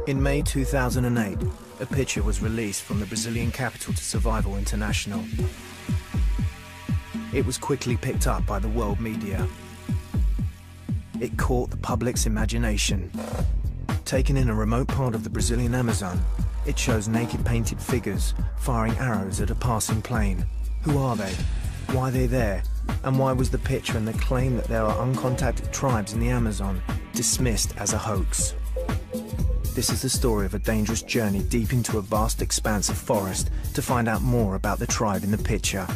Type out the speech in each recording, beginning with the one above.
In May 2008, a picture was released from the Brazilian capital to Survival International. It was quickly picked up by the world media. It caught the public's imagination. Taken in a remote part of the Brazilian Amazon, it shows naked painted figures firing arrows at a passing plane. Who are they? Why are they there? And why was the picture and the claim that there are uncontacted tribes in the Amazon dismissed as a hoax? This is the story of a dangerous journey deep into a vast expanse of forest to find out more about the tribe in the picture.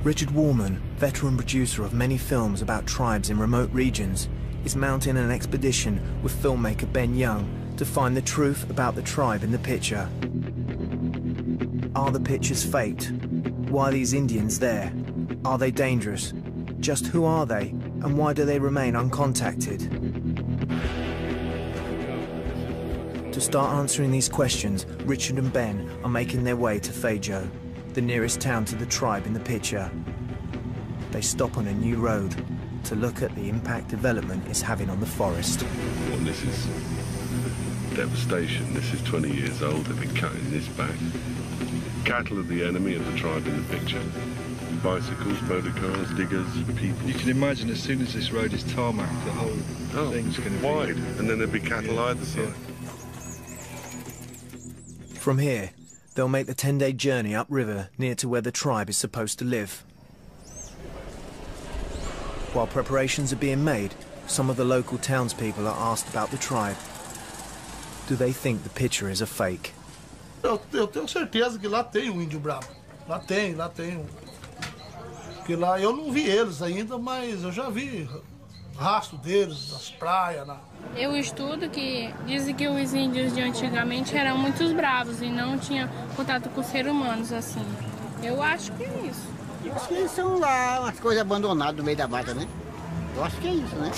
Richard Warman, veteran producer of many films about tribes in remote regions, is mounting an expedition with filmmaker Ben Young to find the truth about the tribe in the picture. Are the pictures faked? Why are these Indians there? Are they dangerous? Just who are they, and why do they remain uncontacted? To start answering these questions, Richard and Ben are making their way to Feijó, the nearest town to the tribe in the picture. They stop on a new road to look at the impact development is having on the forest. Well, this is devastation. This is 20 years old. They've been cutting this back. Cattle are the enemy of the tribe in the picture. Bicycles, motor cars, diggers, people. You can imagine as soon as this road is tarmac, the whole thing's going to be wide, and then there'll be cattle either side. From here, they'll make the 10-day journey upriver near to where the tribe is supposed to live. While preparations are being made, some of the local townspeople are asked about the tribe. Do they think the picture is a fake? Eu tenho certeza que lá tem índio bravo. Lá tem. Porque lá eu não vi eles ainda, mas eu já vi rastro deles, nas praias. Eu estudo que dizem que os índios de antigamente eram muito bravos e não tinham contato com seres humanos assim. Eu acho que é isso. Eu acho que eles são lá, umas coisas abandonadas no meio da mata, né? Eu acho que é isso, né?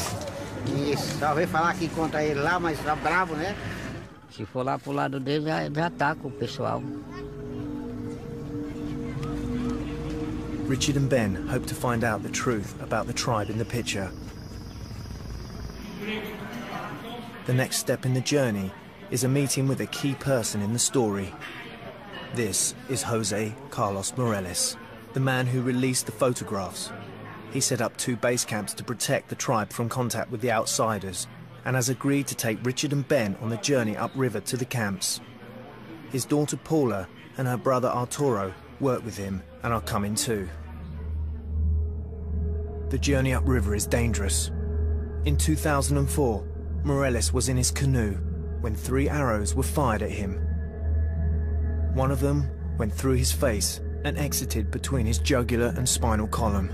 E só veio falar que encontra ele lá, mas tá bravo, né? Se for lá pro lado dele, já ataca o pessoal. Richard and Ben hope to find out the truth about the tribe in the picture. The next step in the journey is a meeting with a key person in the story. This is Jose Carlos Morales, the man who released the photographs. He set up 2 base camps to protect the tribe from contact with the outsiders, and has agreed to take Richard and Ben on the journey upriver to the camps. His daughter Paula and her brother Arturo work with him and are coming too. The journey upriver is dangerous. In 2004, Morales was in his canoe when 3 arrows were fired at him. One of them went through his face and exited between his jugular and spinal column.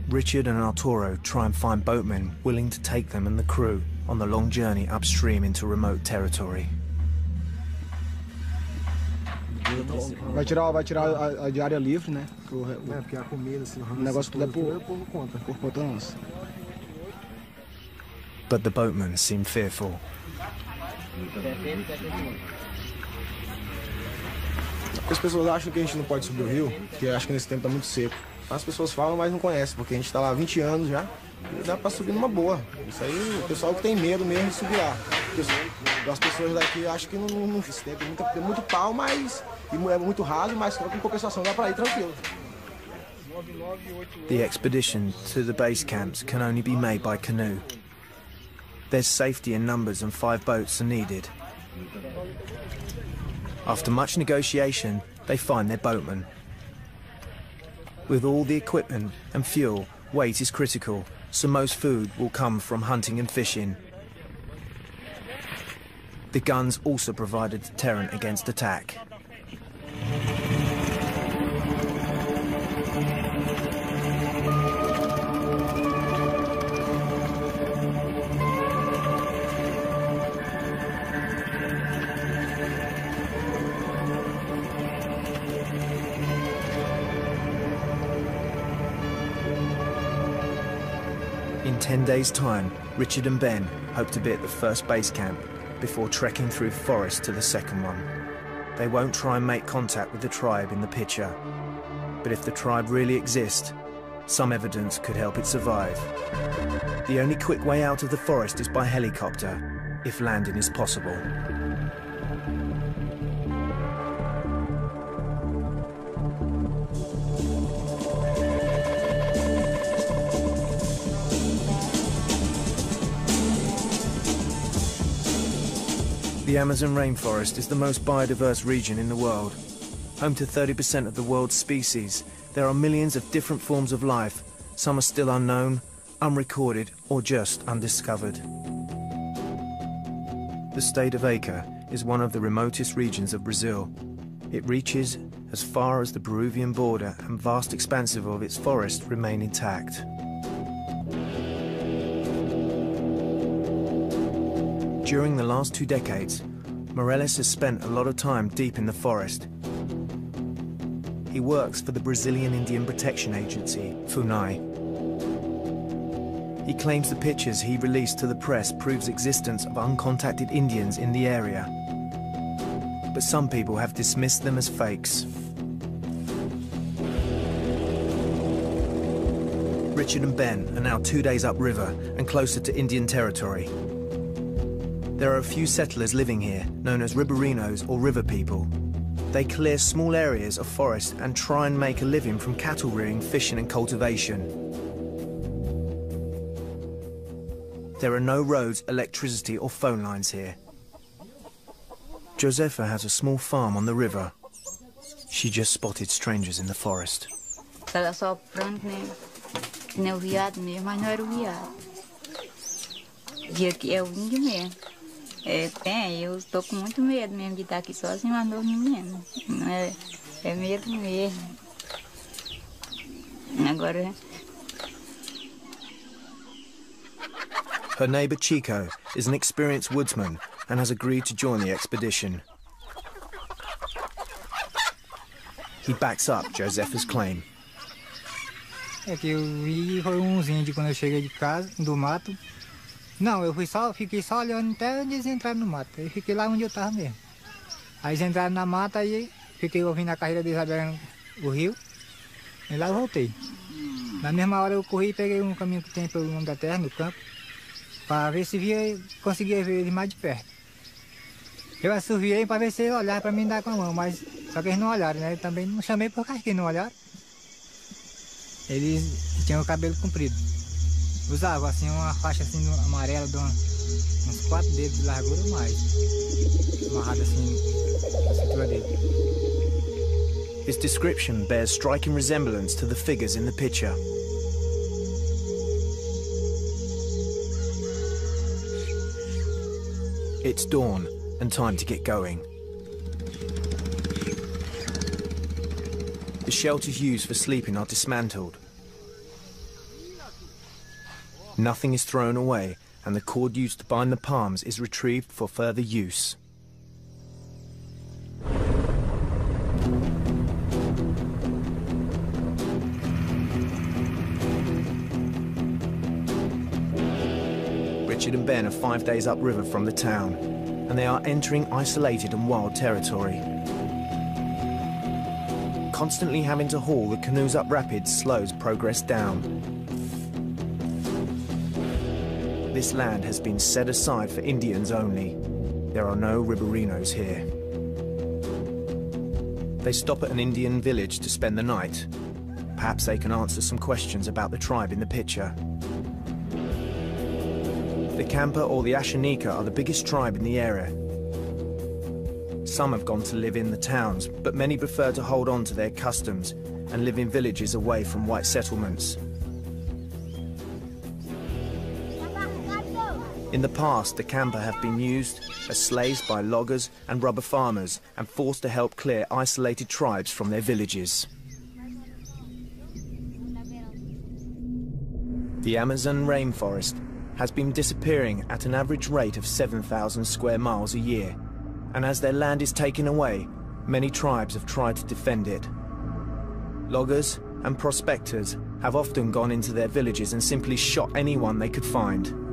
Richard and Arturo try and find boatmen willing to take them and the crew on the long journey upstream into remote territory. Vai tirar a diária livre, né? Porque a comida, o negócio tudo é por conta nossa. But the boatmen seem fearful. As pessoas acham que a gente não pode subir o rio, porque acham que nesse tempo tá muito seco. As pessoas falam, mas não conhecem, porque a gente tá lá há 20 anos já, e dá pra subir numa boa. Isso aí, o pessoal que tem medo mesmo de subir lá. As pessoas daqui acham que não esse tempo tem muito pau, mas é muito raso, mas com compensação dá pra ir tranquilo. The expedition to the base camps can only be made by canoe. There's safety in numbers and 5 boats are needed. After much negotiation, they find their boatman. With all the equipment and fuel, weight is critical, so most food will come from hunting and fishing. The guns also provide a deterrent against attack. In 10 days' time, Richard and Ben hope to be at the first base camp before trekking through forest to the second one. They won't try and make contact with the tribe in the picture. But if the tribe really exists, some evidence could help it survive. The only quick way out of the forest is by helicopter, if landing is possible. The Amazon rainforest is the most biodiverse region in the world. Home to 30% of the world's species, there are millions of different forms of life. Some are still unknown, unrecorded, or just undiscovered. The state of Acre is one of the remotest regions of Brazil. It reaches as far as the Peruvian border, and vast expanses of its forest remain intact. During the last 2 decades, Morelos has spent a lot of time deep in the forest. He works for the Brazilian Indian Protection Agency, FUNAI. He claims the pictures he released to the press proves existence of uncontacted Indians in the area. But some people have dismissed them as fakes. Richard and Ben are now 2 days upriver and closer to Indian territory. There are a few settlers living here, known as Riberinos or river people. They clear small areas of forest and try and make a living from cattle rearing, fishing and cultivation. There are no roads, electricity or phone lines here. Josefa has a small farm on the river. She just spotted strangers in the forest. Ela só pronto, né? Que nem o viado mesmo, mas não era o viado. Via que é o índio mesmo. Eu estou com muito medo mesmo de estar aqui sozinho, mas não mesmo. É medo mesmo. Agora... Her neighbour Chico is an experienced woodsman and has agreed to join the expedition. He backs up Josefa's claim. É que eu vi foi uns índios quando eu cheguei de casa, do mato. Não, eu fiquei só olhando até eles entraram no mato. Eu fiquei lá onde eu estava mesmo. Aí eles entraram na mata e fiquei ouvindo a carreira deles abrindo o rio. E lá eu voltei. Na mesma hora eu corri e peguei um caminho que tem pelo mundo da terra, no campo, para ver se conseguia ver eles mais de perto. Eu assoviei para ver se eles olharam para mim dar com a mão, mas só que eles não olharam, né? Eu também não chamei por causa que eles não olharam. Eles tinham o cabelo comprido. Usavam assim uma faixa assim amarela de uns 4 dedos de largura ou mais, amarrada assim na cintura dele. His description bears striking resemblance to the figures in the picture. It's dawn and time to get going. The shelters used for sleeping are dismantled. Nothing is thrown away, and the cord used to bind the palms is retrieved for further use. Richard and Ben are 5 days upriver from the town, and they are entering isolated and wild territory. Constantly having to haul the canoes up rapids slows progress down. This land has been set aside for Indians only. There are no Riberinos here. They stop at an Indian village to spend the night. Perhaps they can answer some questions about the tribe in the picture. The Kampa or the Ashanika are the biggest tribe in the area. Some have gone to live in the towns, but many prefer to hold on to their customs and live in villages away from white settlements. In the past, the Kampa have been used as slaves by loggers and rubber farmers and forced to help clear isolated tribes from their villages. The Amazon rainforest has been disappearing at an average rate of 7,000 square miles a year, and as their land is taken away, many tribes have tried to defend it. Loggers and prospectors have often gone into their villages and simply shot anyone they could find.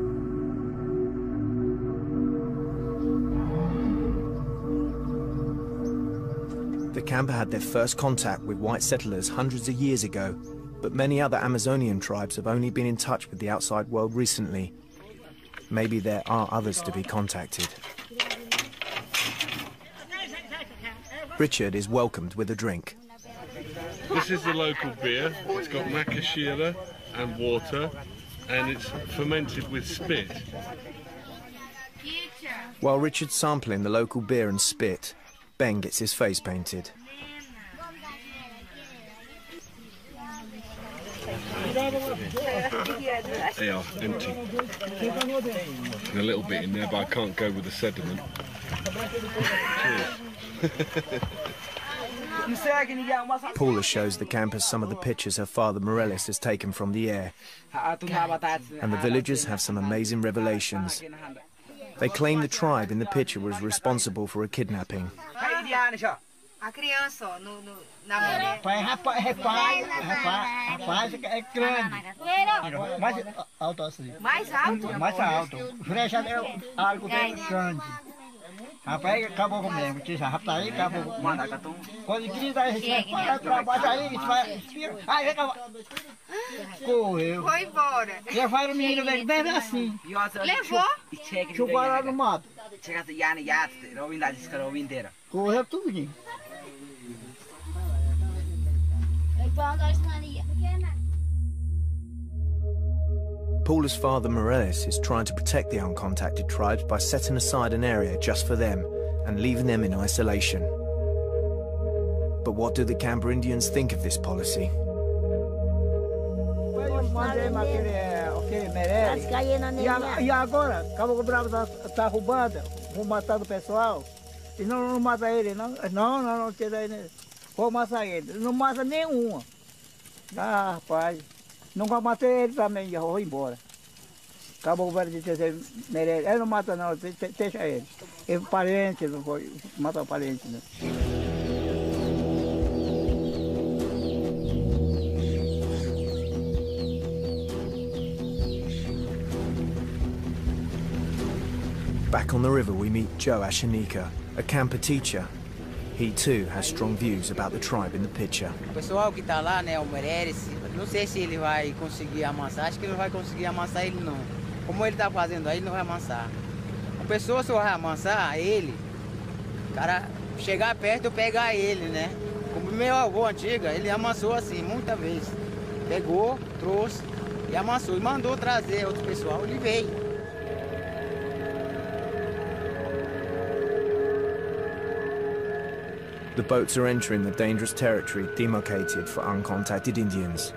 The camper had their first contact with white settlers hundreds of years ago, but many other Amazonian tribes have only been in touch with the outside world recently. Maybe there are others to be contacted. Richard is welcomed with a drink. This is the local beer. It's got macaxeira and water, and it's fermented with spit. While Richard's sampling the local beer and spit, Ben gets his face painted. They are empty. And a little bit in there, but I can't go with the sediment. Paula shows the campers some of the pictures her father Morales has taken from the air. And the villagers have some amazing revelations. They claim the tribe in the picture was responsible for a kidnapping. A criança, ó, na mulher. Rapaz é grande. Mais alto assim. Mais alto? Mais alto. Frecha é algo bem grande. Rapaz, acabou comigo. Rapaz, aí acabou. Quando grita, a gente vai para baixo aí, aí acabou. Correu. Foi embora. Levaram o menino bem assim. Levou? Jogou lá no mato. Correu tudo. Paula's father Morales is trying to protect the uncontacted tribes by setting aside an area just for them and leaving them in isolation. But what do the Camper Indians think of this policy? E agora, Cabo Bravo está roubando, vou matar o pessoal. E não mata ele, não. Não tira ele. Vou matar ele. Não mata nenhuma. Ah, rapaz. Nunca matei ele também, já vou embora. Acabou o velho de ter merece. Ele não mata não, deixa ele. Ele é parente, não foi. Mata o parente, né? Back on the river we meet Joe Ashanika, a camper teacher. He too has strong views about the tribe in the picture. O pessoal que está lá, né, o Meirelles, não sei se ele vai conseguir amansar, acho que ele não vai conseguir amansar ele não. Como ele está fazendo aí, ele não vai amansar. A pessoa só vai amansar ele, o cara chegar perto e pegar ele, né? Como meu avô antigo, ele amansou assim, muitas vezes. Pegou, trouxe e amansou. E mandou trazer outro pessoal, ele veio. The boats are entering the dangerous territory demarcated for uncontacted Indians.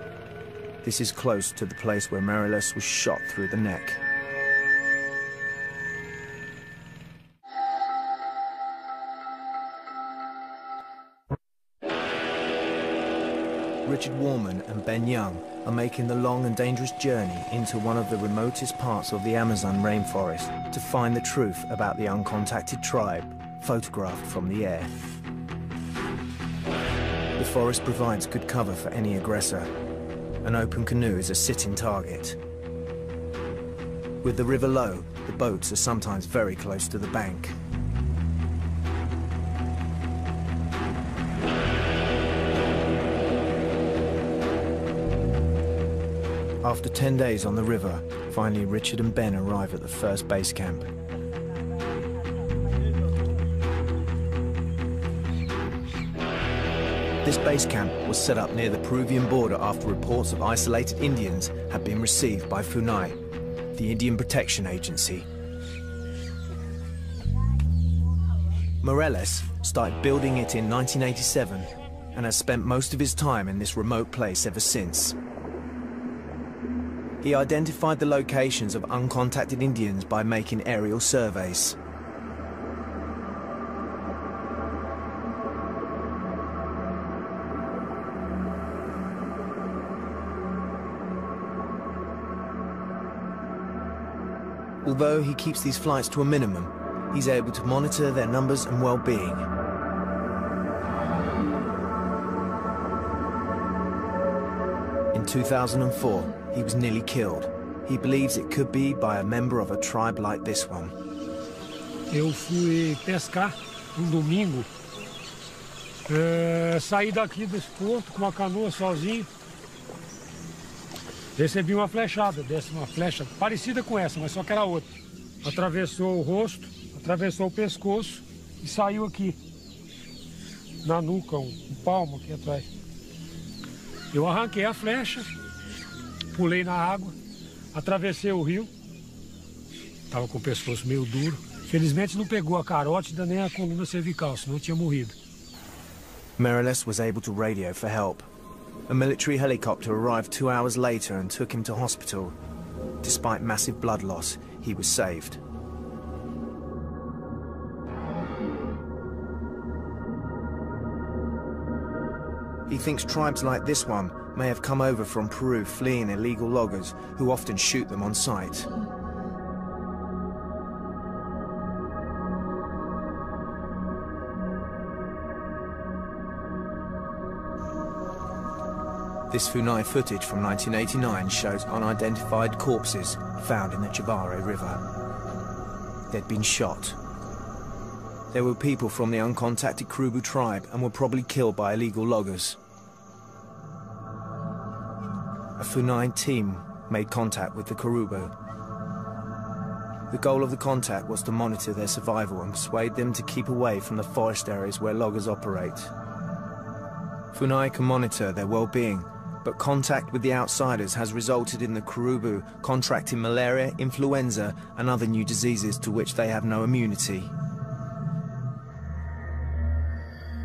This is close to the place where Morales was shot through the neck. Richard Warman and Ben Young are making the long and dangerous journey into one of the remotest parts of the Amazon rainforest to find the truth about the uncontacted tribe, photographed from the air. The forest provides good cover for any aggressor. An open canoe is a sitting target. With the river low, the boats are sometimes very close to the bank. After 10 days on the river, finally Richard and Ben arrive at the first base camp. This base camp was set up near the Peruvian border after reports of isolated Indians had been received by FUNAI, the Indian Protection Agency. Morales started building it in 1987 and has spent most of his time in this remote place ever since. He identified the locations of uncontacted Indians by making aerial surveys. Although he keeps these flights to a minimum, he's able to monitor their numbers and well-being. In 2004, he was nearly killed. He believes it could be by a member of a tribe like this one. Eu fui pescar domingo Saí daqui desse porto com uma canoa sozinho. Recebi uma flechada, desce uma flecha parecida com essa, mas só que era outra. Atravessou o rosto, atravessou o pescoço e saiu aqui. Na nuca, um palmo aqui atrás. Eu arranquei a flecha, pulei na água, atravessei o rio. Estava com o pescoço meio duro. Felizmente não pegou a carótida nem a coluna cervical, senão tinha morrido. Meireles was able to radio for help. A military helicopter arrived 2 hours later and took him to hospital. Despite massive blood loss, he was saved. He thinks tribes like this one may have come over from Peru fleeing illegal loggers who often shoot them on sight. This Funai footage from 1989 shows unidentified corpses found in the Jabare River. They'd been shot. There were people from the uncontacted Kurubu tribe and were probably killed by illegal loggers. A Funai team made contact with the Kurubu. The goal of the contact was to monitor their survival and persuade them to keep away from the forest areas where loggers operate. Funai can monitor their well-being, but contact with the outsiders has resulted in the Kurubu contracting malaria, influenza and other new diseases to which they have no immunity.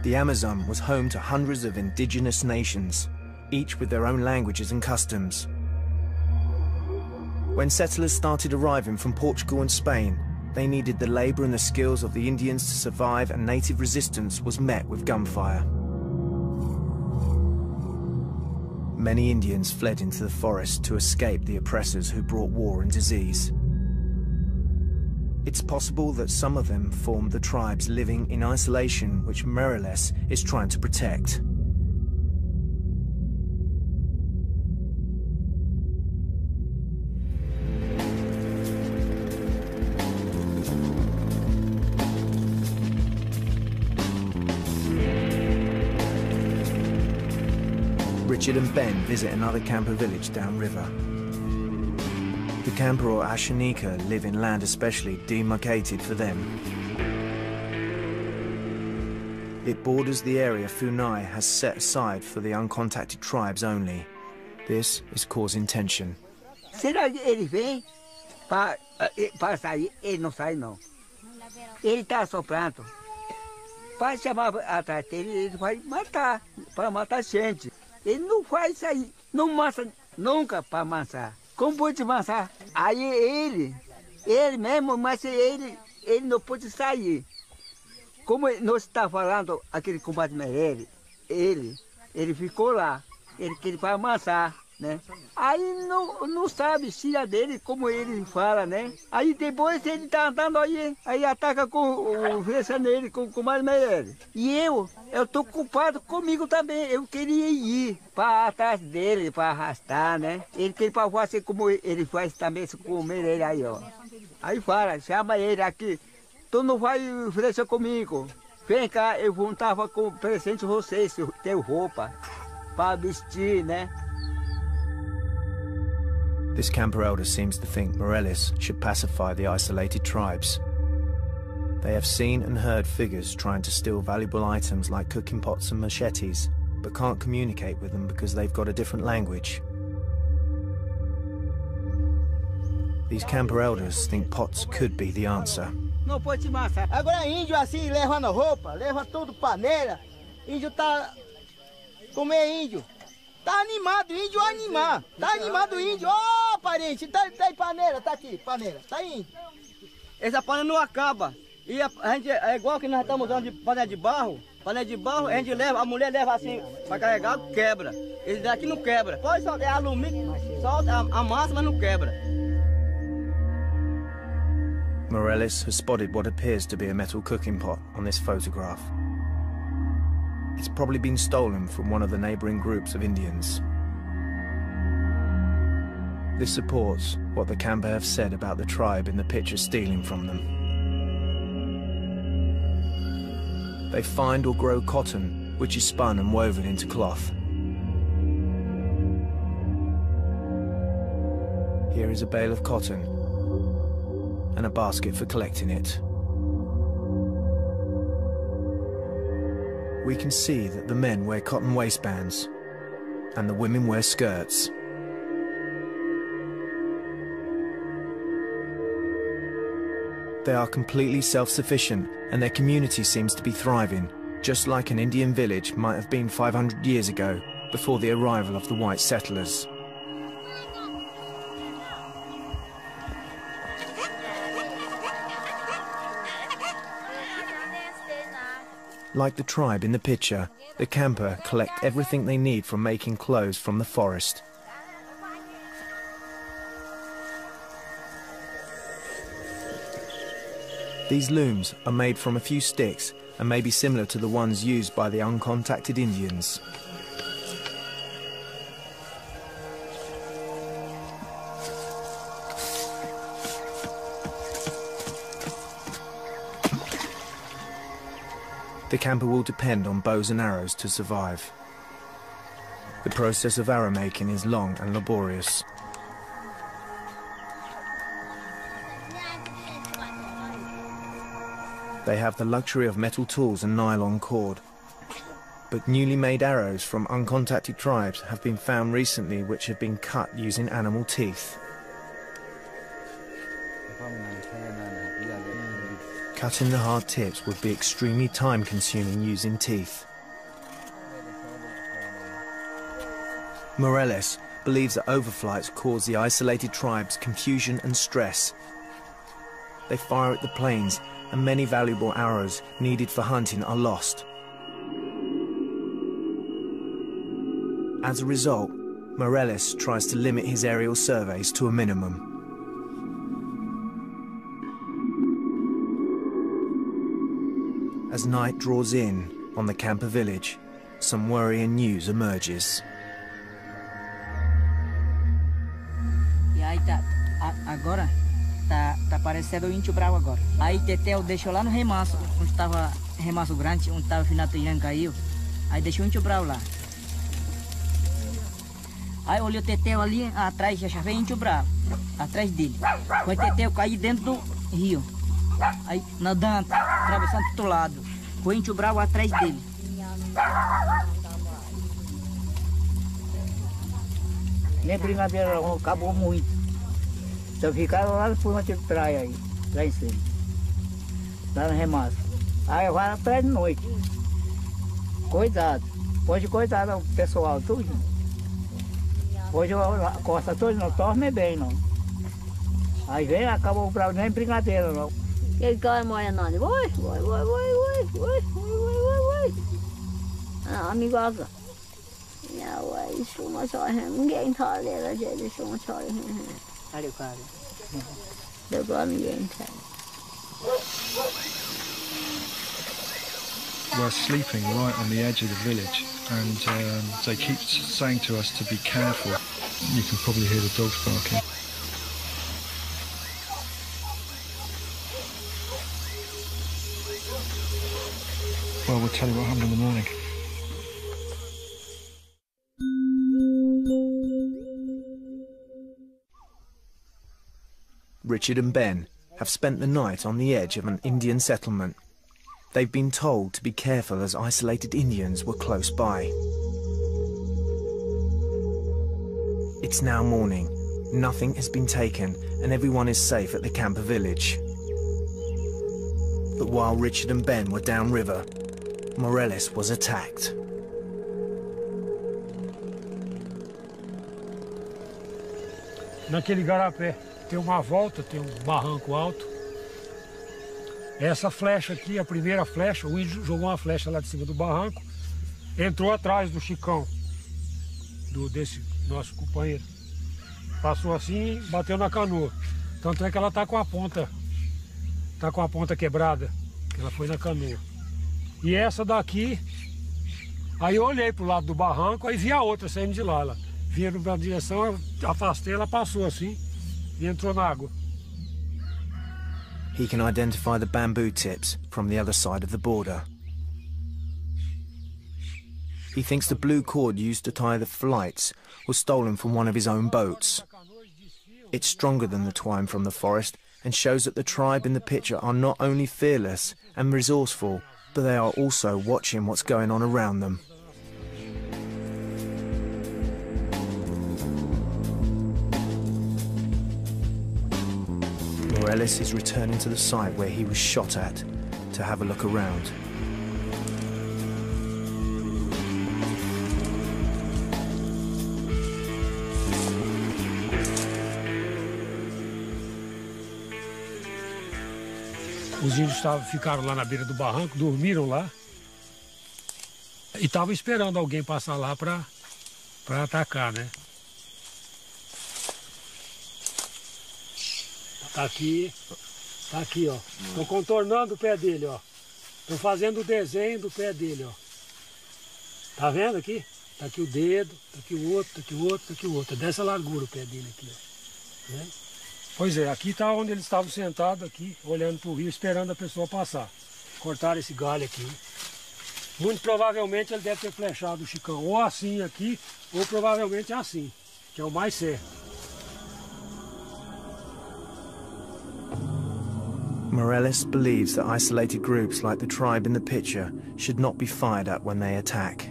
The Amazon was home to hundreds of indigenous nations, each with their own languages and customs. When settlers started arriving from Portugal and Spain, they needed the labor and the skills of the Indians to survive, and native resistance was met with gunfire. Many Indians fled into the forest to escape the oppressors who brought war and disease. It's possible that some of them formed the tribes living in isolation which Meireles is trying to protect. Richard and Ben visit another Camper village downriver. The Camper or Ashanika live in land especially demarcated for them. It borders the area Funai has set aside for the uncontacted tribes only. This is causing tension. Será que ele vem para sair? Ele não sai não. Ele está soprando. Para chamar atrás dele, ele vai matar, para matar gente. Ele não vai sair, não mata nunca para amansar. Como pode amansar? Aí ele mesmo, mas ele não pode sair. Como nós está falando, aquele combate Meireles, ele ficou lá, ele vai amansar, né? Aí não sabe filha dele, como ele fala, né? Aí depois ele tá andando aí ataca com o flecha nele, com o combate Meireles. E eu tô culpado comigo também, eu queria ir para atrás dele, para arrastar, né? Ele queria fazer como ele faz também com o Meireles aí, ó. Aí fala, chama ele aqui, tu não vai flecha comigo. Vem cá, eu juntava com presente vocês, tenho roupa para vestir, né? This Camper elder seems to think Meireles should pacify the isolated tribes. They have seen and heard figures trying to steal valuable items like cooking pots and machetes, but can't communicate with them because they've got a different language. These Camper elders think pots could be the answer. Não pode matar. Agora índio assim, levando roupa, leva tudo panela. Índio tá... Como é índio? Tá animado, índio animar. Tá animado índio. Ô, parente, tá aí panela, tá aqui, panela. Tá indo. Essa panela não acaba. E a gente, é igual que nós estamos usando de panela de barro. Panela de barro, a gente leva, a mulher leva assim para carregar, quebra. Esse daqui não quebra. Pode soltar, é alumínio, solta a massa, mas não quebra. Meireles has spotted what appears to be a metal cooking pot on this photograph. It's probably been stolen from one of the neighbouring groups of Indians. This supports what the Camper have said about the tribe in the picture stealing from them. They find or grow cotton, which is spun and woven into cloth. Here is a bale of cotton and a basket for collecting it. We can see that the men wear cotton waistbands and the women wear skirts. They are completely self-sufficient and their community seems to be thriving, just like an Indian village might have been 500 years ago, before the arrival of the white settlers. Like the tribe in the picture, the Kampa collect everything they need from making clothes from the forest. These looms are made from a few sticks and may be similar to the ones used by the uncontacted Indians. The Kampa will depend on bows and arrows to survive. The process of arrow making is long and laborious. They have the luxury of metal tools and nylon cord. But newly made arrows from uncontacted tribes have been found recently which have been cut using animal teeth. Cutting the hard tips would be extremely time-consuming using teeth. Moreles believes that overflights cause the isolated tribes confusion and stress. They fire at the planes and many valuable arrows needed for hunting are lost. As a result, Moreles tries to limit his aerial surveys to a minimum. As night draws in on the Kampa village, some worrying news emerges. E aí agora tá aparecendo o índio bravo agora. Aí Tetel deixou lá no remanso, onde tava remanso grande, onde tava o Finato Irã caiu. Aí deixou o índio bravo lá. Aí olhei o Tetel ali atrás, já veio o índio bravo, atrás dele. Foi Tetel cair dentro do rio. Aí nadando, atravessando do outro lado. Foi o índio bravo atrás dele. Nem brincadeira não, acabou muito. Só ficaram lá por uma de praia aí, lá em cima. Lá no remanso. Aí vai atrás de noite. Coitado. Hoje coitado o pessoal, tudo. Hoje a costa toda não dorme bem não. Aí vem, acabou o bravo, nem brincadeira não. Cái coi mọi người nói ôi amigosa ya ôi suma soi hem gen thọ le la je suma soi Olha o cara. Được con gen thọ. We're sleeping right on the edge of the village, and they keep saying to us to be careful. You can probably hear the dogs barking. Well, we'll tell you what happened in the morning. Richard and Ben have spent the night on the edge of an Indian settlement. They've been told to be careful as isolated Indians were close by. It's now morning. Nothing has been taken and everyone is safe at the Kampa village. But while Richard and Ben were downriver, Moreles was attacked. Naquele garapé tem uma volta, tem um barranco alto. Essa flecha aqui, a primeira flecha, o índio jogou uma flecha lá de cima do barranco, entrou atrás do Chicão, desse nosso companheiro. Passou assim e bateu na canoa. Tanto é que ela tá com a ponta quebrada, que ela foi na canoa. E essa daqui, aí eu olhei pro lado do barranco, aí vi a outra saindo de lá. Ela vinha na direção, eu afastei, ela passou assim e entrou na água. He can identify the bamboo tips from the other side of the border. He thinks the blue cord used to tie the flights was stolen from one of his own boats. It's stronger than the twine from the forest and shows that the tribe in the picture are not only fearless and resourceful, but they are also watching what's going on around them. Morales is returning to the site where he was shot at to have a look around. Os índios ficaram lá na beira do barranco, dormiram lá e estavam esperando alguém passar lá para atacar, né? Tá aqui, ó. Estou contornando o pé dele, ó. Estou fazendo o desenho do pé dele, ó. Tá vendo aqui? Tá aqui o dedo, tá aqui o outro, tá aqui o outro, tá aqui o outro. É dessa largura o pé dele aqui, ó. Né? Pois é, aqui está onde eles estavam sentados aqui, olhando para o rio, esperando a pessoa passar. Cortaram esse galho aqui. Muito provavelmente ele deve ter flechado o Chicão, ou assim aqui, ou provavelmente assim, que é o mais certo. Morales believes that isolated groups like the tribe in the picture should not be fired at when they attack,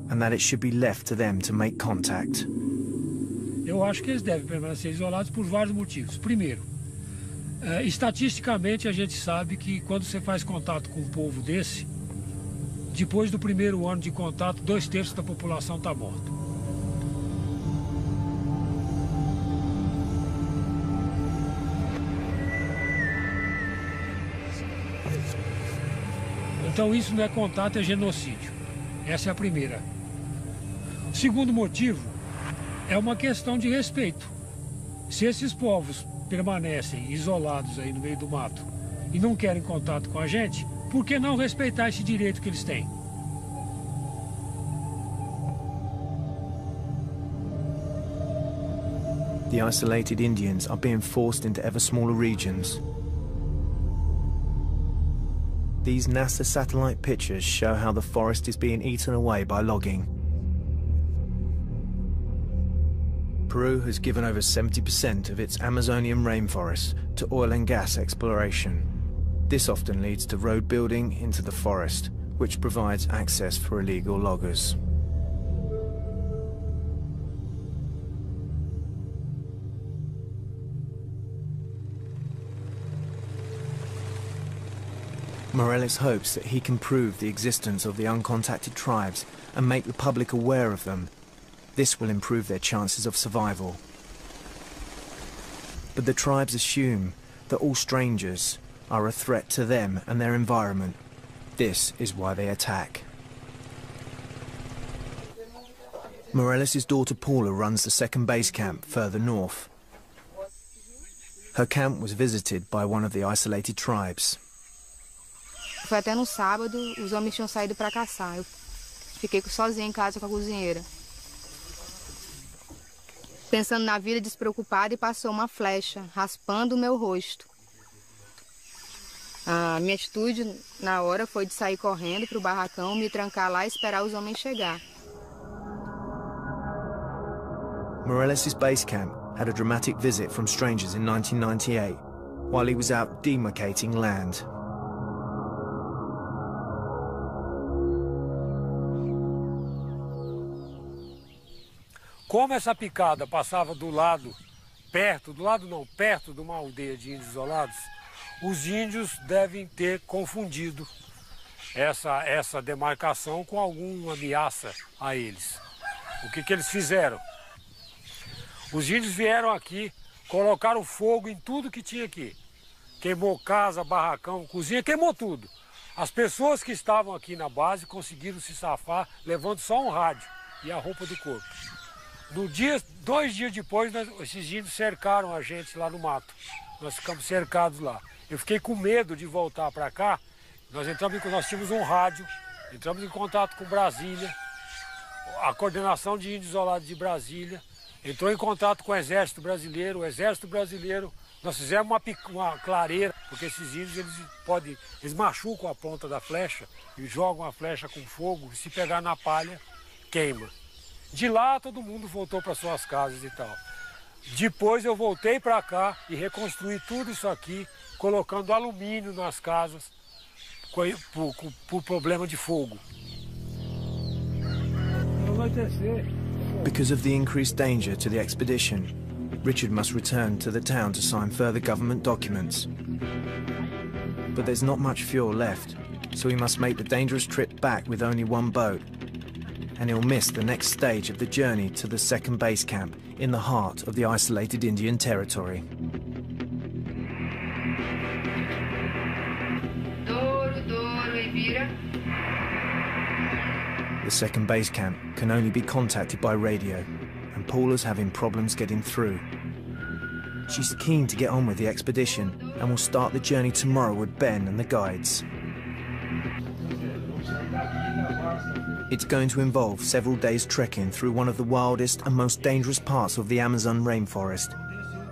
and that it should be left to them to make contact. Eu acho que eles devem permanecer isolados por vários motivos. Primeiro, estatisticamente a gente sabe que quando você faz contato com um povo desse, depois do primeiro ano de contato, 2/3 da população está morta. Então isso não é contato, é genocídio. Essa é a primeira. O segundo motivo é uma questão de respeito. Se esses povos permanecem isolados aí no meio do mato e não querem contato com a gente, por que não respeitar esse direito que eles têm? The isolated Indians are being forced into ever smaller regions. These NASA satellite pictures show how the forest is being eaten away by logging. Peru has given over 70% of its Amazonian rainforests to oil and gas exploration. This often leads to road building into the forest, which provides access for illegal loggers. Morales hopes that he can prove the existence of the uncontacted tribes and make the public aware of them. This will improve their chances of survival. But the tribes assume that all strangers are a threat to them and their environment. This is why they attack. Morales' daughter Paula runs the second base camp further north. Her camp was visited by one of the isolated tribes. Foi até no sábado, os homens tinham saído para caçar. Eu fiquei sozinha em casa com a cozinheira. Pensando na vida despreocupada, e passou uma flecha, raspando o meu rosto. A minha atitude na hora foi de sair correndo para o barracão, me trancar lá e esperar os homens chegar. Morales' base camp had a dramatic visit from strangers in 1998, while he was out demarcating land. Como essa picada passava perto de uma aldeia de índios isolados, os índios devem ter confundido essa demarcação com alguma ameaça a eles. O que eles fizeram? Os índios vieram aqui, colocaram fogo em tudo que tinha aqui. Queimou casa, barracão, cozinha, queimou tudo. As pessoas que estavam aqui na base conseguiram se safar levando só um rádio e a roupa do corpo. 2 dias depois, esses índios cercaram a gente lá no mato. Nós ficamos cercados lá. Eu fiquei com medo de voltar para cá. Nós tínhamos um rádio, entramos em contato com Brasília, a coordenação de índios isolados de Brasília, entrou em contato com o Exército Brasileiro, nós fizemos uma clareira. Porque esses índios, eles machucam a ponta da flecha e jogam a flecha com fogo, e se pegar na palha, queima. De lá, todo mundo voltou para suas casas e tal. Depois eu voltei para cá e reconstruí tudo isso aqui, colocando alumínio nas casas, por problema de fogo. Because of the increased danger to the expedition, Richard must return to the town to sign further government documents. But there's not much fuel left, so he must make the dangerous trip back with only one boat. And he'll miss the next stage of the journey to the second base camp in the heart of the isolated Indian territory. The second base camp can only be contacted by radio, and Paula's having problems getting through. She's keen to get on with the expedition and will start the journey tomorrow with Ben and the guides. It's going to involve several days trekking through one of the wildest and most dangerous parts of the Amazon rainforest,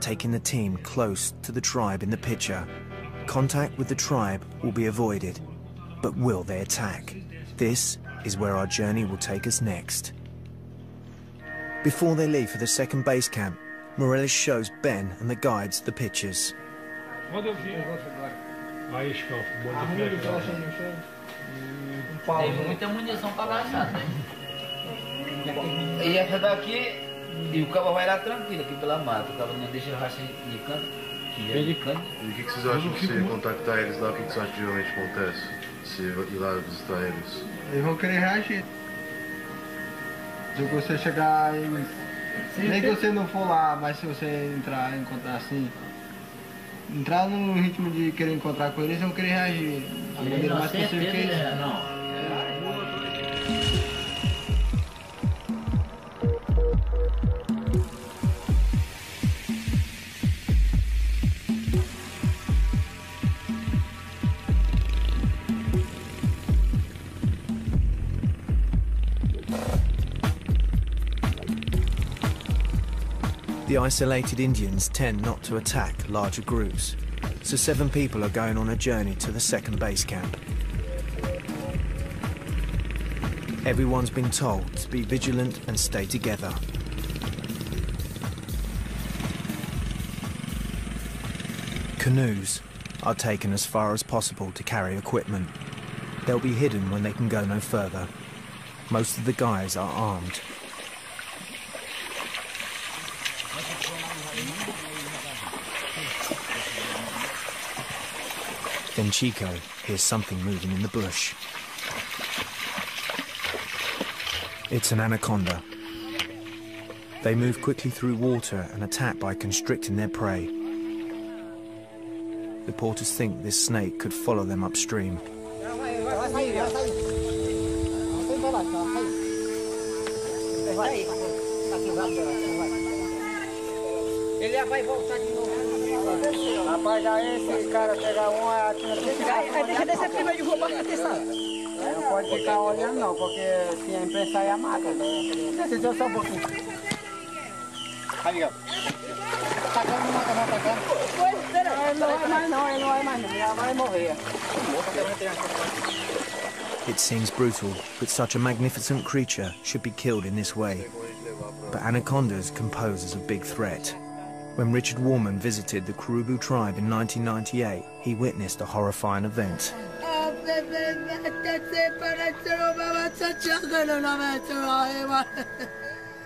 taking the team close to the tribe in the picture. Contact with the tribe will be avoided, but will they attack? This is where our journey will take us next. Before they leave for the second base camp, Morelis shows Ben and the guides the pictures. Tem muita munição para gastar, né? E essa daqui, e o cabo vai lá tranquilo aqui pela mata, o cabo não deixa racha de canto. E o que vocês acham se contactar eles lá? O que vocês acham que geralmente acontece? Se ir lá visitar eles? Eles vão querer reagir. Se você chegar em... Nem que você não for lá, mas se você entrar em contato assim, entrar no ritmo de querer encontrar com eles, vão querer reagir. A maneira mais possível que eles... Não. The isolated Indians tend not to attack larger groups, so 7 people are going on a journey to the second base camp. Everyone's been told to be vigilant and stay together. Canoes are taken as far as possible to carry equipment. They'll be hidden when they can go no further. Most of the guys are armed. Then Chico hears something moving in the bush. It's an anaconda. They move quickly through water and attack by constricting their prey. The porters think this snake could follow them upstream. Ele vai voltar de novo. Rapaz, aí esse cara pegar deixa descer primeiro de roubar a testar. Não pode ficar olhando não, porque se a imprensa aí a mata. Deixa só um pouquinho. Aí, ó. Tacando, não mata não, tacando. Ele não vai mais não, ele não vai mais não. Ele vai morrer. It seems brutal that such a magnificent creature should be killed in this way. But anacondas can pose as a big threat. When Richard Warman visited the Kurubu tribe in 1998, he witnessed a horrifying event.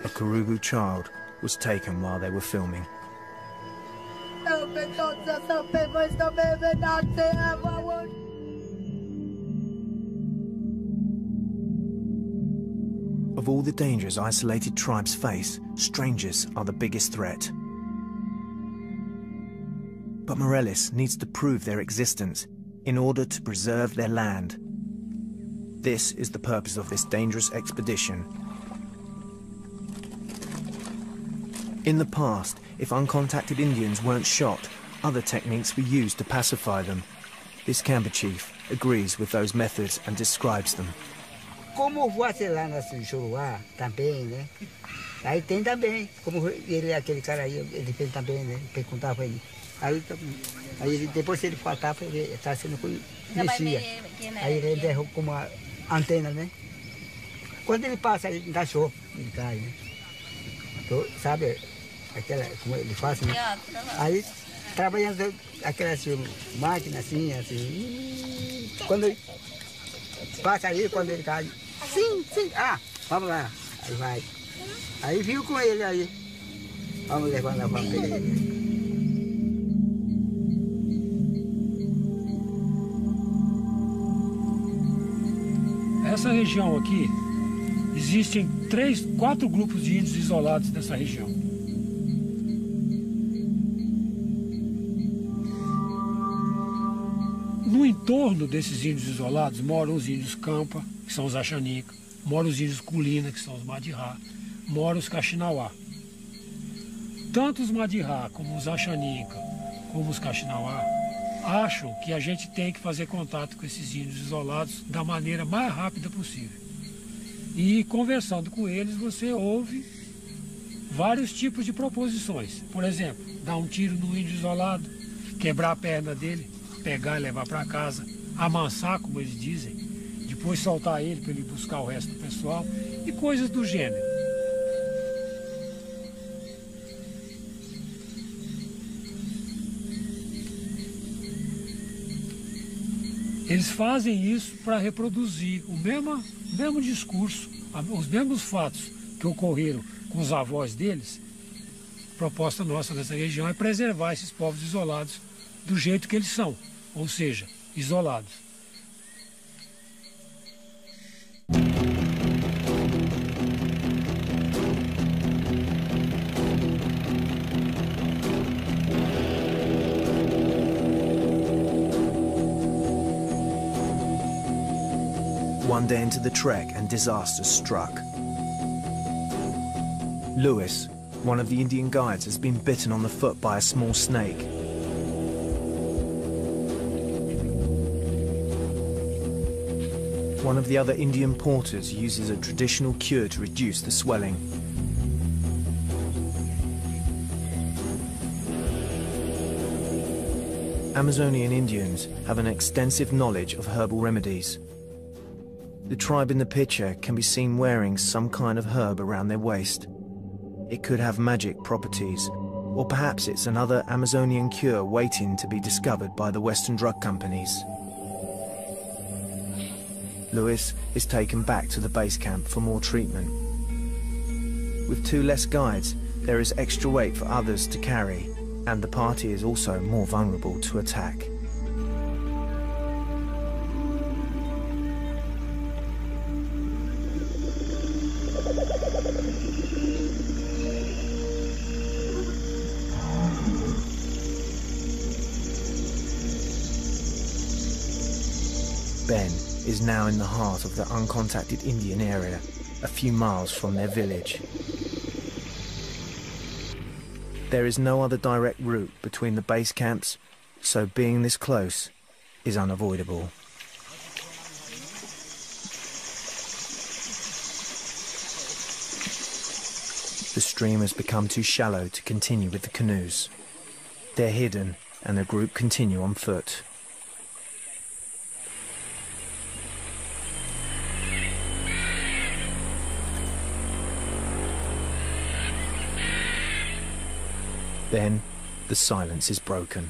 A Kurubu child was taken while they were filming. Of all the dangers isolated tribes face, strangers are the biggest threat. But Morelis needs to prove their existence in order to preserve their land. This is the purpose of this dangerous expedition. In the past, if uncontacted Indians weren't shot, other techniques were used to pacify them. This Camper chief agrees with those methods and describes them. Como você lá na Juruá também, né? Aí tem também, como ele aquele cara aí, ele fez também, né? Perguntava ele. Aí depois se ele faltava, ele está sendo conhecido. Aí ele derruba como uma antena, né? Quando ele passa, ele dá show, ele cai, né? Então, sabe, aquela, como ele faz, né? Aí, trabalhando aquela máquina assim, quando ele passa aí, quando ele cai, sim, vamos lá, aí vai. Aí viu com ele aí, vamos levar lá para pegar ele. Essa região aqui, existem 4 grupos de índios isolados nessa região. No entorno desses índios isolados moram os índios Campa, que são os Axaninca, moram os índios Culina, que são os Madirá, moram os Caxinauá. Tanto os Madirá como os Axaninca, como os Caxinauá, acham que a gente tem que fazer contato com esses índios isolados da maneira mais rápida possível. E conversando com eles, você ouve vários tipos de proposições. Por exemplo, dar um tiro no índio isolado, quebrar a perna dele, pegar e levar para casa, amansar, como eles dizem, depois soltar ele para ele buscar o resto do pessoal e coisas do gênero. Eles fazem isso para reproduzir o mesmo discurso, os mesmos fatos que ocorreram com os avós deles. A proposta nossa nessa região é preservar esses povos isolados do jeito que eles são, ou seja, isolados. One day into the trek and disaster struck. Lewis, one of the Indian guides, has been bitten on the foot by a small snake. One of the other Indian porters uses a traditional cure to reduce the swelling. Amazonian Indians have an extensive knowledge of herbal remedies. The tribe in the picture can be seen wearing some kind of herb around their waist. It could have magic properties, or perhaps it's another Amazonian cure waiting to be discovered by the Western drug companies. Lewis is taken back to the base camp for more treatment. With 2 less guides, there is extra weight for others to carry, and the party is also more vulnerable to attack. Ben is now in the heart of the uncontacted Indian area, a few miles from their village. There is no other direct route between the base camps, so being this close is unavoidable. The stream has become too shallow to continue with the canoes. They're hidden and the group continue on foot. Then, the silence is broken.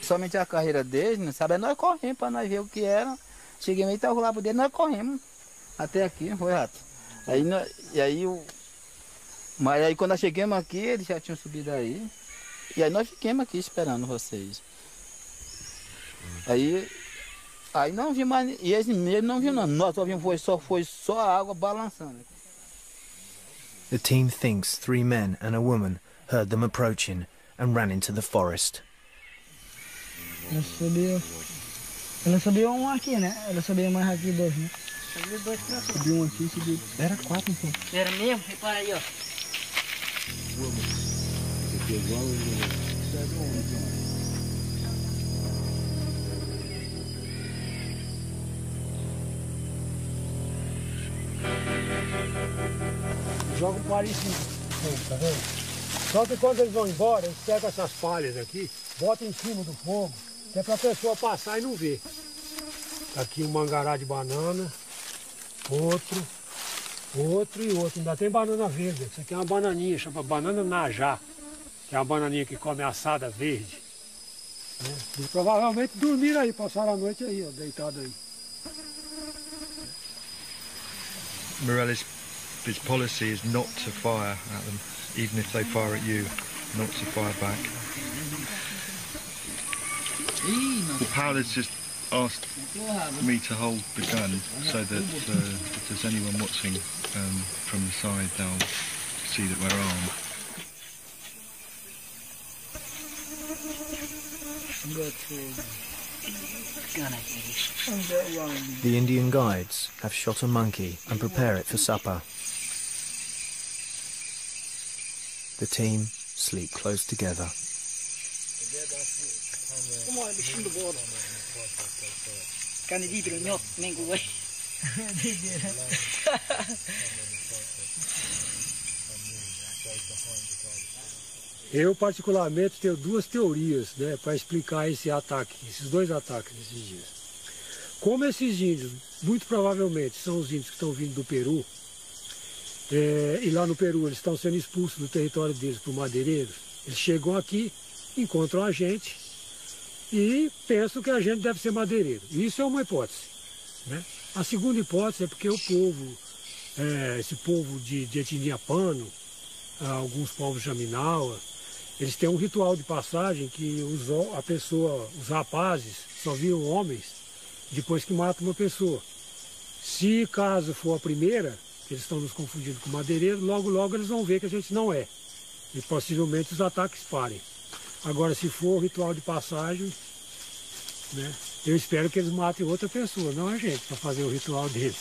Somente a carreira deles, não sabe? Nós corremos para nós ver o que era. Cheguei meio e lá por dentro, nós corremos até aqui, foi rato. Mas aí quando nós chegamos aqui, eles já tinham subido aí. E aí nós ficamos aqui esperando vocês. Aí não vi mais, e eles mesmo não viram não. Nós só vimos, foi só a água balançando. The team thinks 3 men and a woman heard them approaching and ran into the forest. Ela subiu um aqui, né? Ela subiu mais aqui 2, né? Subiu 2 pra cima. Subiu um aqui, subiu. Era 4 então. Era mesmo? Repara aí, ó. Joga um palho em cima, tá vendo? Só que quando eles vão embora, eles pegam essas palhas aqui, botam em cima do fogo, que é para a pessoa passar e não ver. Aqui um mangará de banana, outro e outro. Ainda tem banana verde. Isso aqui é uma bananinha, chama banana najá, que é uma bananinha que come assada verde. Né? E provavelmente dormiram aí, passaram a noite aí, ó, deitado aí. Morales, his policy is not to fire at them, even if they fire at you, not to fire back. Well, Paul has just asked me to hold the gun so that if there's anyone watching from the side, they'll see that we're armed. The Indian guides have shot a monkey and prepare it for supper. The team sleep close together. Eu, particularmente, tenho duas teorias, né, para explicar esse ataque, esses dois ataques desses dias. Como esses índios, muito provavelmente, são os índios que estão vindo do Peru, e lá no Peru eles estão sendo expulsos do território deles por madeireiros, eles chegam aqui, encontram a gente e pensam que a gente deve ser madeireiro. Isso é uma hipótese. Né? A segunda hipótese é porque o povo, esse povo de etnia Pano, alguns povos Jaminawa, eles têm um ritual de passagem que os rapazes só viram homens depois que matam uma pessoa. Se caso for a primeira, eles estão nos confundindo com madeireiro, logo eles vão ver que a gente não é. E possivelmente os ataques parem. Agora, se for o ritual de passagem, né, eu espero que eles matem outra pessoa, não a gente, para fazer o ritual deles.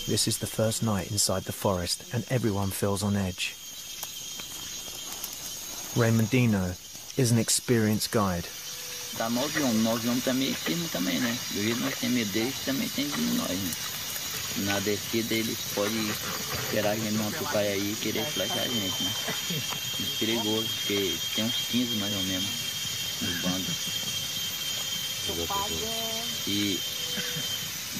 This is the first night inside the forest and everyone feels on edge. Raymondino is an experienced guide. Dá 9 homens também firme também, né? Do jeito nós temos medo deles, também tem de nós, né? Na descida eles podem esperar a gente não tocar aí e querer flechar a gente, né? É perigoso, porque tem uns 15 mais ou menos nos bandos. E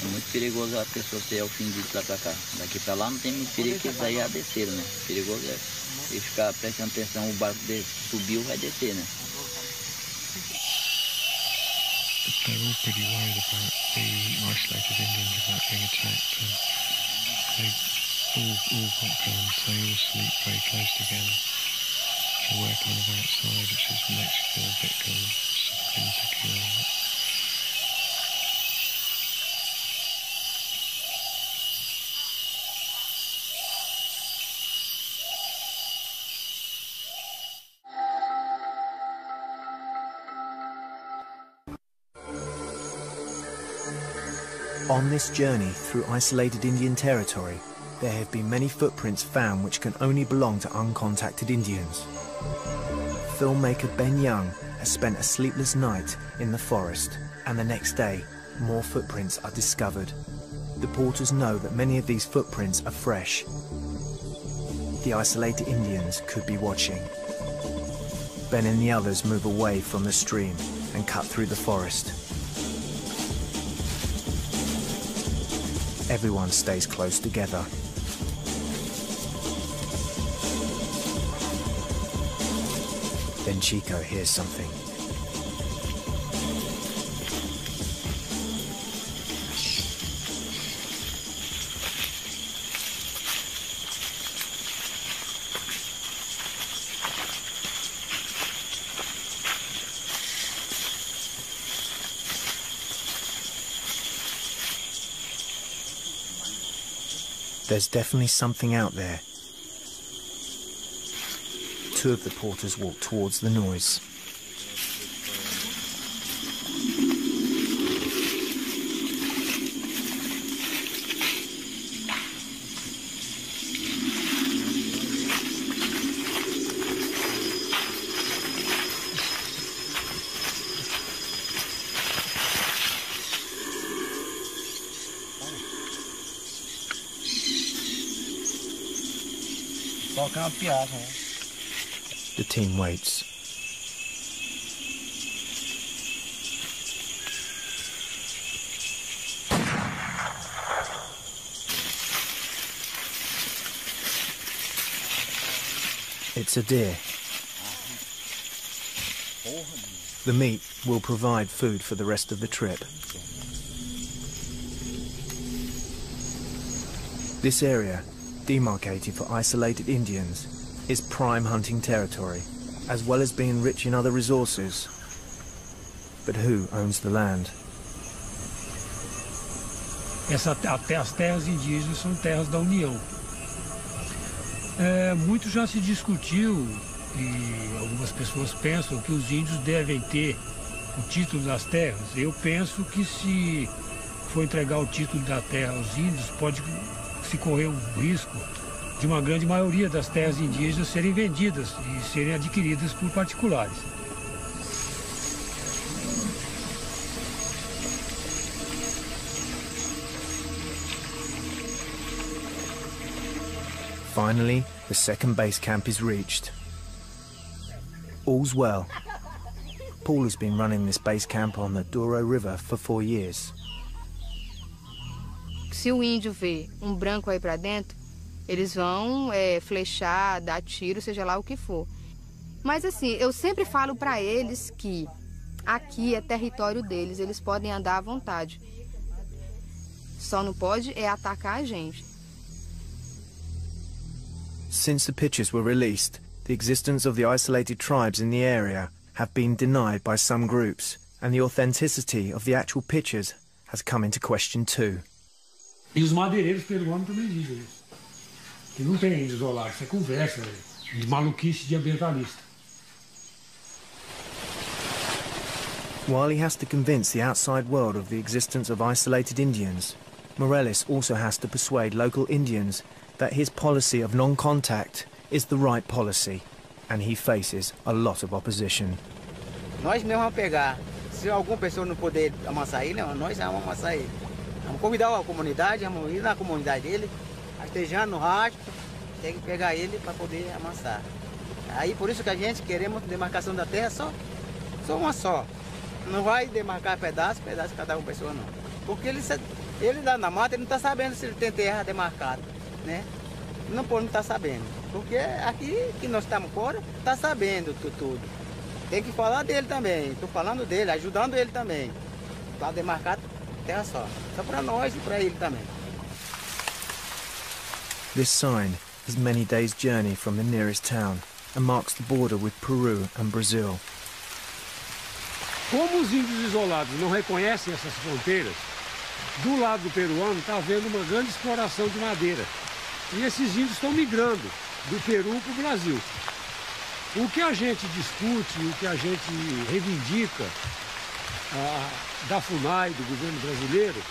é muito perigoso a pessoa ter ofendido lá pra cá. Daqui pra lá não tem muito perigo, que eles aí já desceram, né? Perigoso é ele ficar prestando atenção, o barco subiu, vai descer, né? They're all pretty worried about the isolated Indians about being attacked, and they've all got guns. They all sleep very close together. So we're kind of outside, which is makes you feel a bit kind of insecure. On this journey through isolated Indian territory, there have been many footprints found which can only belong to uncontacted Indians. Filmmaker Ben Young has spent a sleepless night in the forest, and the next day, more footprints are discovered. The porters know that many of these footprints are fresh. The isolated Indians could be watching. Ben and the others move away from the stream and cut through the forest. Everyone stays close together. Then Chico hears something. There's definitely something out there. Two of the porters walk towards the noise. Colocar uma piada, né? The team waits. It's a deer. The meat will provide food for the rest of the trip. This area, demarcated for isolated Indians, is prime hunting territory, as well as being rich in other resources. But who owns the land? As terras indígenas são terras da União. Muito já se discutiu e algumas pessoas pensam que os índios devem ter o título das terras. Eu penso que se for entregar o título da terra aos índios, pode se correr o risco de uma grande maioria das terras indígenas serem vendidas e serem adquiridas por particulares. Finally, the second base camp is reached. All's well. Paul has been running this base camp on the Douro River for 4 years. Se o índio vê um branco aí pra dentro, eles vão flechar, dar tiro, seja lá o que for. Mas assim, eu sempre falo pra eles que aqui é território deles, eles podem andar à vontade. Só não pode atacar a gente. Since the pictures were released, the existence of the isolated tribes in the area have been denied by some groups, and the authenticity of the actual pictures has come into question too. E os madeireiros peruanos também dizem isso. Que não tem índio isolado, isso é conversa de maluquice de ambientalista. While he has to convince the outside world of the existence of isolated Indians, Morales also has to persuade local Indians that his policy of non-contact is the right policy, and he faces a lot of opposition. Nós mesmo vamos pegar, se alguma pessoa não puder amansar ele, nós vamos amansar ele. Vamos convidar a comunidade, vamos ir na comunidade dele, estejando no rastro, tem que pegar ele para poder amansar. Aí por isso que a gente queremos demarcação da terra só uma só. Não vai demarcar pedaço cada uma pessoa não. Porque ele lá na mata, ele não está sabendo se ele tem terra demarcada, né? Não está sabendo. Porque aqui que nós estamos fora, está sabendo tudo. Tem que falar dele também. Estou falando dele, ajudando ele também. Para demarcar terra só. Só para nós e para ele também. This sign is many days' journey from the nearest town and marks the border with Peru and Brazil. Como os índios isolados não reconhecem essas fronteiras, do lado do peruano está havendo uma grande exploração de madeira. E esses índios estão migrando do Peru para o Brasil. O que a gente discute, o que a gente reivindica da FUNAI, do governo brasileiro,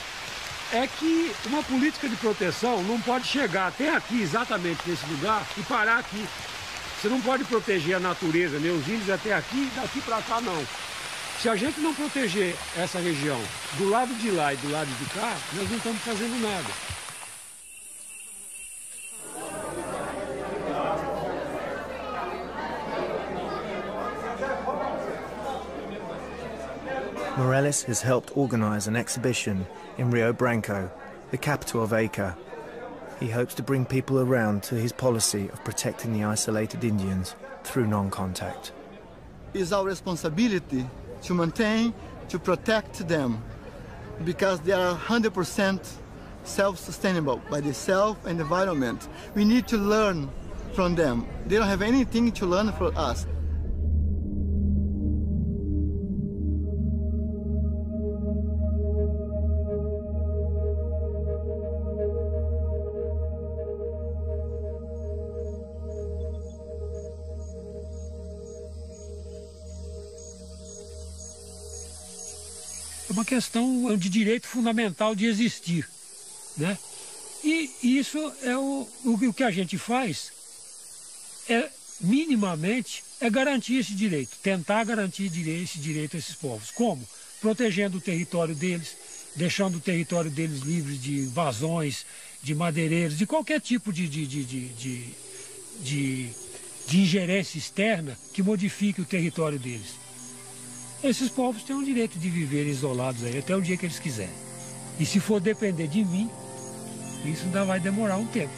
é que uma política de proteção não pode chegar até aqui, exatamente nesse lugar, e parar aqui. Você não pode proteger a natureza, nem os índios até aqui, daqui para cá não. Se a gente não proteger essa região do lado de lá e do lado de cá, nós não estamos fazendo nada. Morales has helped organize an exhibition in Rio Branco, the capital of Acre. He hopes to bring people around to his policy of protecting the isolated Indians through non-contact. It's our responsibility to maintain, to protect them, because they are 100% self-sustainable by the self and environment. We need to learn from them. They don't have anything to learn from us. É uma questão de direito fundamental de existir, né? E isso é o que a gente faz, minimamente, é garantir esse direito, tentar garantir esse direito a esses povos. Como? Protegendo o território deles, deixando o território deles livre de invasões, de madeireiros, de qualquer tipo de de ingerência externa que modifique o território deles. Esses povos têm o direito de viver isolados aí até o dia que eles quiserem. E se for depender de mim, isso ainda vai demorar um tempo.